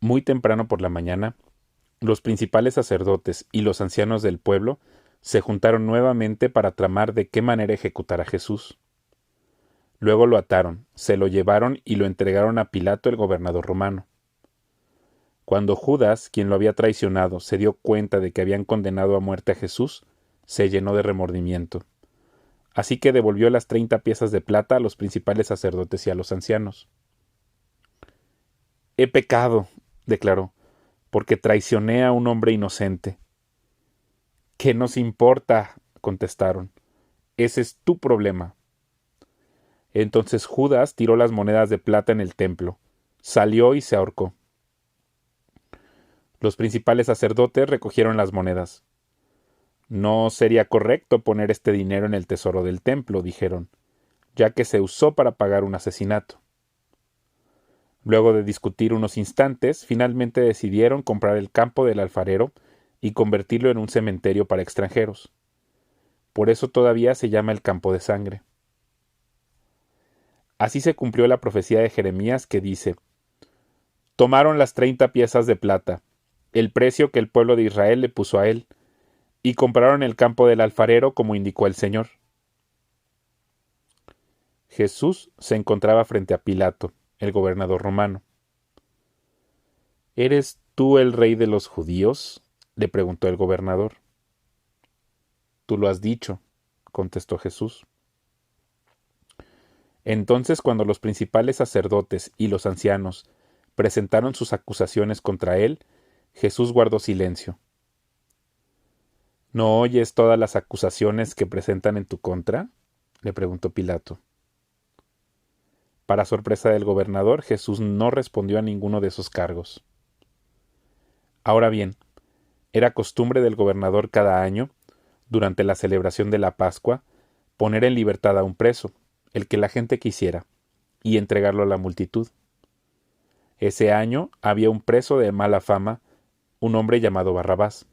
Muy temprano por la mañana, los principales sacerdotes y los ancianos del pueblo se juntaron nuevamente para tramar de qué manera ejecutar a Jesús. Luego lo ataron, se lo llevaron y lo entregaron a Pilato, el gobernador romano. Cuando Judas, quien lo había traicionado, se dio cuenta de que habían condenado a muerte a Jesús, se llenó de remordimiento. Así que devolvió las 30 piezas de plata a los principales sacerdotes y a los ancianos. He pecado, declaró, porque traicioné a un hombre inocente. ¿Qué nos importa?, contestaron. Ese es tu problema. Entonces Judas tiró las monedas de plata en el templo, salió y se ahorcó. Los principales sacerdotes recogieron las monedas. No sería correcto poner este dinero en el tesoro del templo, dijeron, ya que se usó para pagar un asesinato. Luego de discutir unos instantes, finalmente decidieron comprar el campo del alfarero y convertirlo en un cementerio para extranjeros. Por eso todavía se llama el campo de sangre. Así se cumplió la profecía de Jeremías que dice: tomaron las 30 piezas de plata, el precio que el pueblo de Israel le puso a él, y compraron el campo del alfarero como indicó el Señor. Jesús se encontraba frente a Pilato, el gobernador romano. ¿Eres tú el rey de los judíos?, le preguntó el gobernador. Tú lo has dicho, contestó Jesús. Entonces, cuando los principales sacerdotes y los ancianos presentaron sus acusaciones contra él, Jesús guardó silencio. ¿No oyes todas las acusaciones que presentan en tu contra?, le preguntó Pilato. Para sorpresa del gobernador, Jesús no respondió a ninguno de esos cargos. Ahora bien, era costumbre del gobernador cada año, durante la celebración de la Pascua, poner en libertad a un preso, el que la gente quisiera, y entregarlo a la multitud. Ese año había un preso de mala fama, un hombre llamado Barrabás.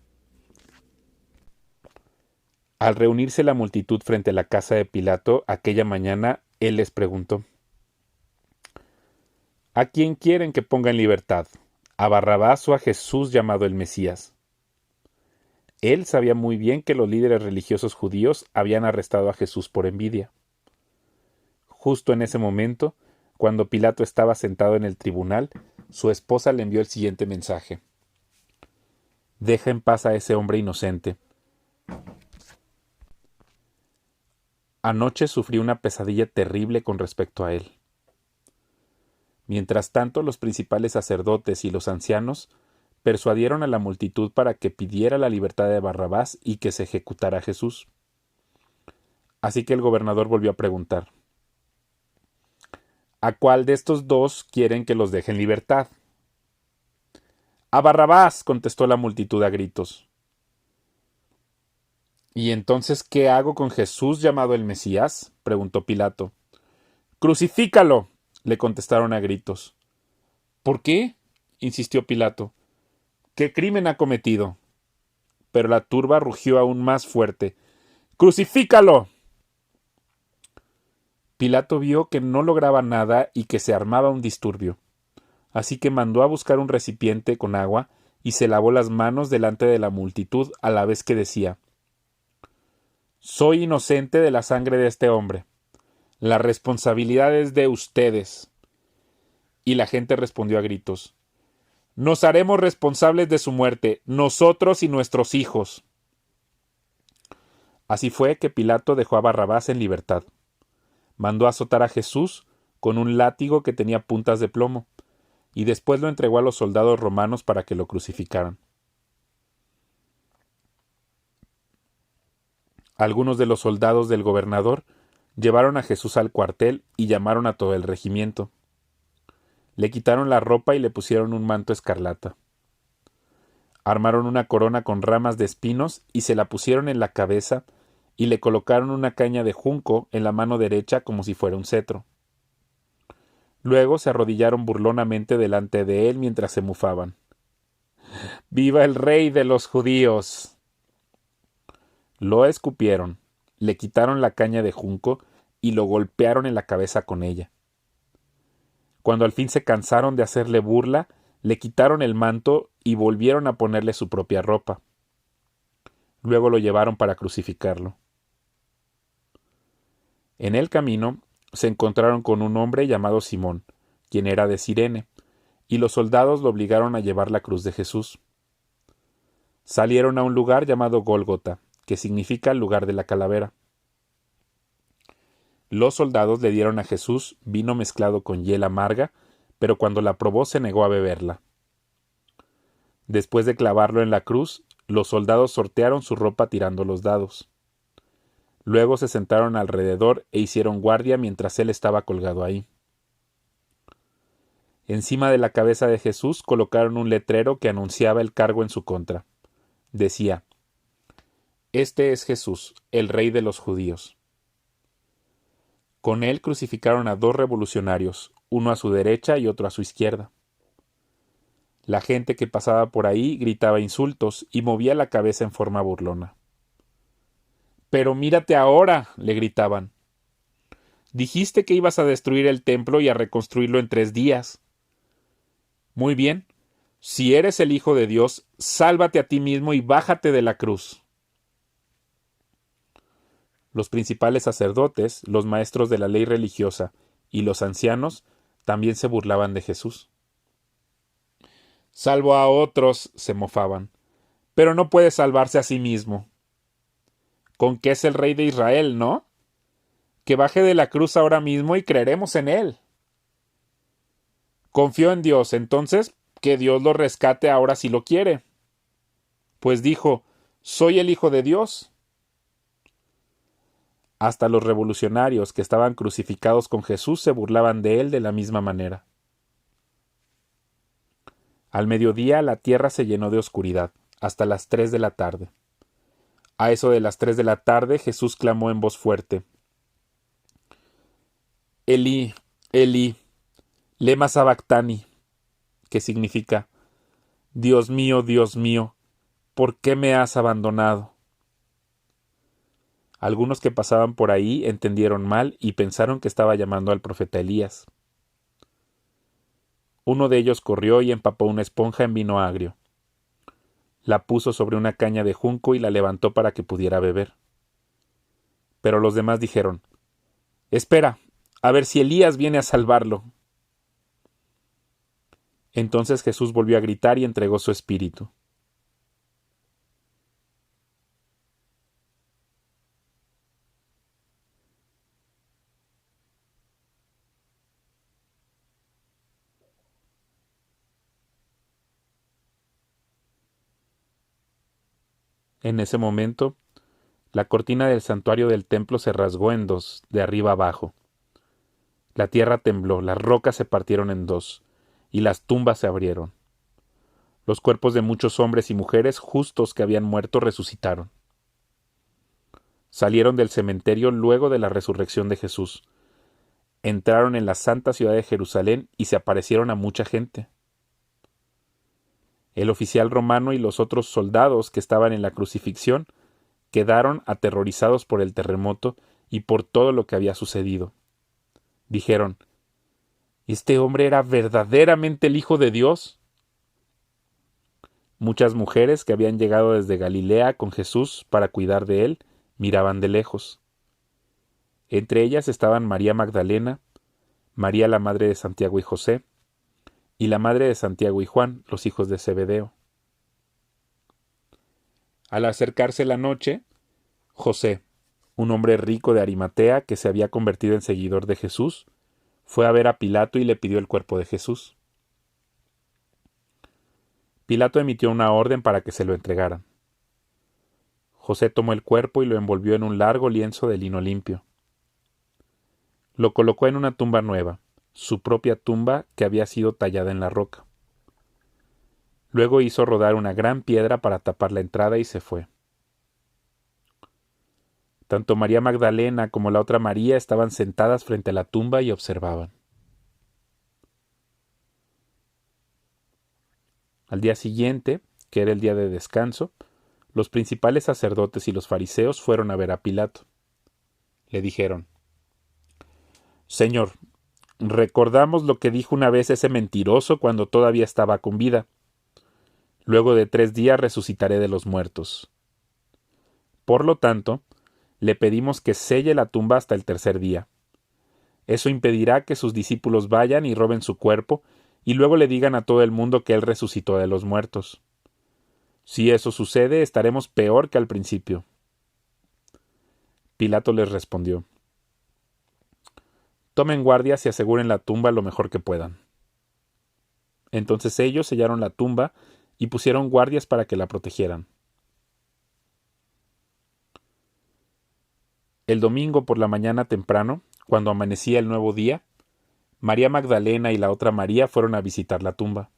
Al reunirse la multitud frente a la casa de Pilato aquella mañana, él les preguntó: ¿a quién quieren que ponga en libertad? ¿A Barrabás o a Jesús llamado el Mesías? Él sabía muy bien que los líderes religiosos judíos habían arrestado a Jesús por envidia. Justo en ese momento, cuando Pilato estaba sentado en el tribunal, su esposa le envió el siguiente mensaje: deja en paz a ese hombre inocente. Anoche sufrí una pesadilla terrible con respecto a él. Mientras tanto, los principales sacerdotes y los ancianos persuadieron a la multitud para que pidiera la libertad de Barrabás y que se ejecutara a Jesús. Así que el gobernador volvió a preguntar: ¿a cuál de estos dos quieren que los deje en libertad? A Barrabás, contestó la multitud a gritos. ¿Y entonces qué hago con Jesús llamado el Mesías?, preguntó Pilato. Crucifícalo, le contestaron a gritos. ¿Por qué?, insistió Pilato. ¿Qué crimen ha cometido? Pero la turba rugió aún más fuerte. ¡Crucifícalo! Pilato vio que no lograba nada y que se armaba un disturbio. Así que mandó a buscar un recipiente con agua y se lavó las manos delante de la multitud a la vez que decía: soy inocente de la sangre de este hombre. La responsabilidad es de ustedes. Y la gente respondió a gritos: nos haremos responsables de su muerte, nosotros y nuestros hijos. Así fue que Pilato dejó a Barrabás en libertad. Mandó azotar a Jesús con un látigo que tenía puntas de plomo, y después lo entregó a los soldados romanos para que lo crucificaran. Algunos de los soldados del gobernador llevaron a Jesús al cuartel y llamaron a todo el regimiento. Le quitaron la ropa y le pusieron un manto escarlata. Armaron una corona con ramas de espinos y se la pusieron en la cabeza y le colocaron una caña de junco en la mano derecha como si fuera un cetro. Luego se arrodillaron burlonamente delante de él mientras se mufaban. ¡Viva el rey de los judíos! Lo escupieron, le quitaron la caña de junco y lo golpearon en la cabeza con ella. Cuando al fin se cansaron de hacerle burla, Le quitaron el manto y volvieron a ponerle su propia ropa. Luego lo llevaron para crucificarlo. En el camino se encontraron con un hombre llamado Simón, quien era de Cirene, y los soldados lo obligaron a llevar la cruz de Jesús. Salieron a un lugar llamado Gólgota, que significa lugar de la calavera. Los soldados le dieron a Jesús vino mezclado con hiel amarga, pero cuando la probó se negó a beberla. Después de clavarlo en la cruz, los soldados sortearon su ropa tirando los dados. Luego se sentaron alrededor e hicieron guardia mientras él estaba colgado ahí. Encima de la cabeza de Jesús colocaron un letrero que anunciaba el cargo en su contra. Decía: Este es Jesús, el Rey de los judíos. Con él crucificaron a 2 revolucionarios, uno a su derecha y otro a su izquierda. La gente que pasaba por ahí gritaba insultos y movía la cabeza en forma burlona. «¡Pero mírate ahora!», le gritaban. «Dijiste que ibas a destruir el templo y a reconstruirlo en 3 días. Muy bien, si eres el Hijo de Dios, sálvate a ti mismo y bájate de la cruz». Los principales sacerdotes, los maestros de la ley religiosa y los ancianos también se burlaban de Jesús. «Salvo a otros», se mofaban, «pero no puede salvarse a sí mismo. Con que es el Rey de Israel, ¿no? Que baje de la cruz ahora mismo y creeremos en él. Confió en Dios, entonces que Dios lo rescate ahora si lo quiere. Pues dijo: «Soy el Hijo de Dios». Hasta los revolucionarios que estaban crucificados con Jesús se burlaban de él de la misma manera. Al mediodía la tierra se llenó de oscuridad, hasta las 3 de la tarde. A eso de las 3 de la tarde Jesús clamó en voz fuerte: «Elí, Elí, lema sabactani», que significa: Dios mío, ¿por qué me has abandonado? Algunos que pasaban por ahí entendieron mal y pensaron que estaba llamando al profeta Elías. Uno de ellos corrió y empapó una esponja en vino agrio. La puso sobre una caña de junco y la levantó para que pudiera beber. Pero los demás dijeron: «Espera, a ver si Elías viene a salvarlo». Entonces Jesús volvió a gritar y entregó su espíritu. En ese momento, la cortina del santuario del templo se rasgó en 2, de arriba abajo. La tierra tembló, las rocas se partieron en 2, y las tumbas se abrieron. Los cuerpos de muchos hombres y mujeres justos que habían muerto resucitaron. Salieron del cementerio luego de la resurrección de Jesús. Entraron en la santa ciudad de Jerusalén y se aparecieron a mucha gente. El oficial romano y los otros soldados que estaban en la crucifixión quedaron aterrorizados por el terremoto y por todo lo que había sucedido. Dijeron: «¿Este hombre era verdaderamente el Hijo de Dios?». Muchas mujeres que habían llegado desde Galilea con Jesús para cuidar de él miraban de lejos. Entre ellas estaban María Magdalena, María la madre de Santiago y José, y la madre de Santiago y Juan, los hijos de Zebedeo. Al acercarse la noche, José, un hombre rico de Arimatea que se había convertido en seguidor de Jesús, fue a ver a Pilato y le pidió el cuerpo de Jesús. Pilato emitió una orden para que se lo entregaran. José tomó el cuerpo y lo envolvió en un largo lienzo de lino limpio. Lo colocó en una tumba nueva, su propia tumba que había sido tallada en la roca. Luego hizo rodar una gran piedra para tapar la entrada y se fue. Tanto María Magdalena como la otra María estaban sentadas frente a la tumba y observaban. Al día siguiente, que era el día de descanso, los principales sacerdotes y los fariseos fueron a ver a Pilato. Le dijeron: «Señor, Recordamos lo que dijo una vez ese mentiroso cuando todavía estaba con vida. Luego de 3 días resucitaré de los muertos. Por lo tanto, le pedimos que selle la tumba hasta el 3er día. Eso impedirá que sus discípulos vayan y roben su cuerpo y luego le digan a todo el mundo que él resucitó de los muertos. Si eso sucede, estaremos peor que al principio. Pilato les respondió: Tomen guardias y aseguren la tumba lo mejor que puedan. Entonces ellos sellaron la tumba y pusieron guardias para que la protegieran. El domingo por la mañana temprano, cuando amanecía el nuevo día, María Magdalena y la otra María fueron a visitar la tumba.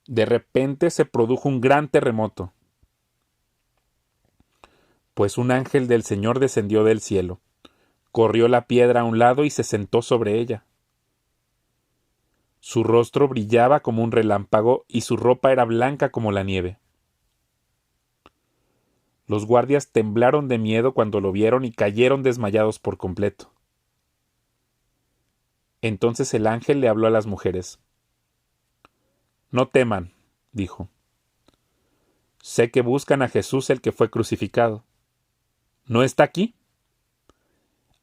De repente se produjo un gran terremoto, pues un ángel del Señor descendió del cielo, corrió la piedra a un lado y se sentó sobre ella. Su rostro brillaba como un relámpago y su ropa era blanca como la nieve. Los guardias temblaron de miedo cuando lo vieron y cayeron desmayados por completo. Entonces el ángel le habló a las mujeres. No teman, dijo. Sé que buscan a Jesús el que fue crucificado. ¿No está aquí?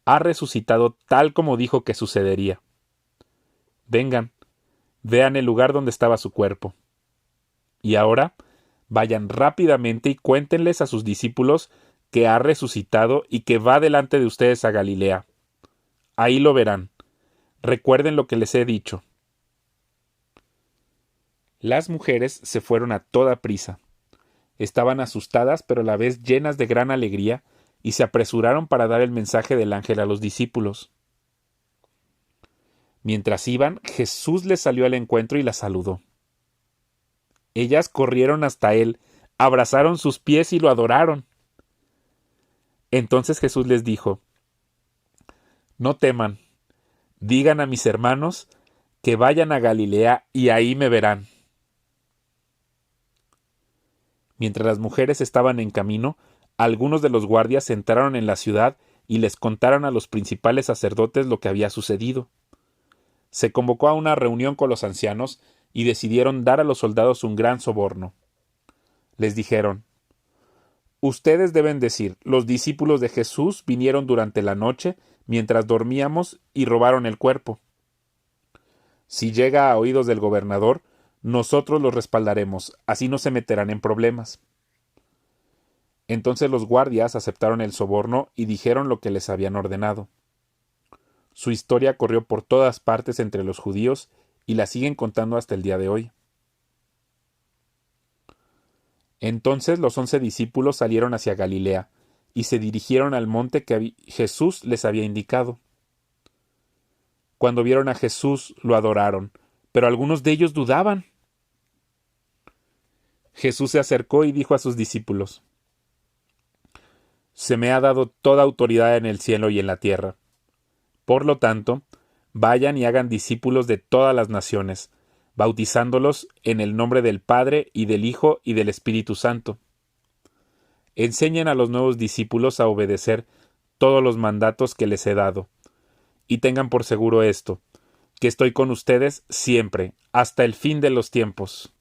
Ha resucitado tal como dijo que sucedería. Vengan, vean el lugar donde estaba su cuerpo. Y ahora, vayan rápidamente y cuéntenles a sus discípulos que ha resucitado y que va delante de ustedes a Galilea. Ahí lo verán. Recuerden lo que les he dicho. Las mujeres se fueron a toda prisa. Estaban asustadas, pero a la vez llenas de gran alegría, y se apresuraron para dar el mensaje del ángel a los discípulos. Mientras iban, Jesús les salió al encuentro y las saludó. Ellas corrieron hasta él, abrazaron sus pies y lo adoraron. Entonces Jesús les dijo: No teman, digan a mis hermanos que vayan a Galilea y ahí me verán. Mientras las mujeres estaban en camino, algunos de los guardias entraron en la ciudad y les contaron a los principales sacerdotes lo que había sucedido. Se convocó a una reunión con los ancianos y decidieron dar a los soldados un gran soborno. Les dijeron: Ustedes deben decir, los discípulos de Jesús vinieron durante la noche mientras dormíamos y robaron el cuerpo. Si llega a oídos del gobernador, nosotros los respaldaremos, así no se meterán en problemas. Entonces los guardias aceptaron el soborno y dijeron lo que les habían ordenado. Su historia corrió por todas partes entre los judíos y la siguen contando hasta el día de hoy. Entonces los 11 discípulos salieron hacia Galilea y se dirigieron al monte que Jesús les había indicado. Cuando vieron a Jesús, lo adoraron, pero algunos de ellos dudaban. Jesús se acercó y dijo a sus discípulos: Se me ha dado toda autoridad en el cielo y en la tierra. Por lo tanto, vayan y hagan discípulos de todas las naciones, bautizándolos en el nombre del Padre y del Hijo y del Espíritu Santo. Enseñen a los nuevos discípulos a obedecer todos los mandatos que les he dado. Y tengan por seguro esto, que estoy con ustedes siempre, hasta el fin de los tiempos.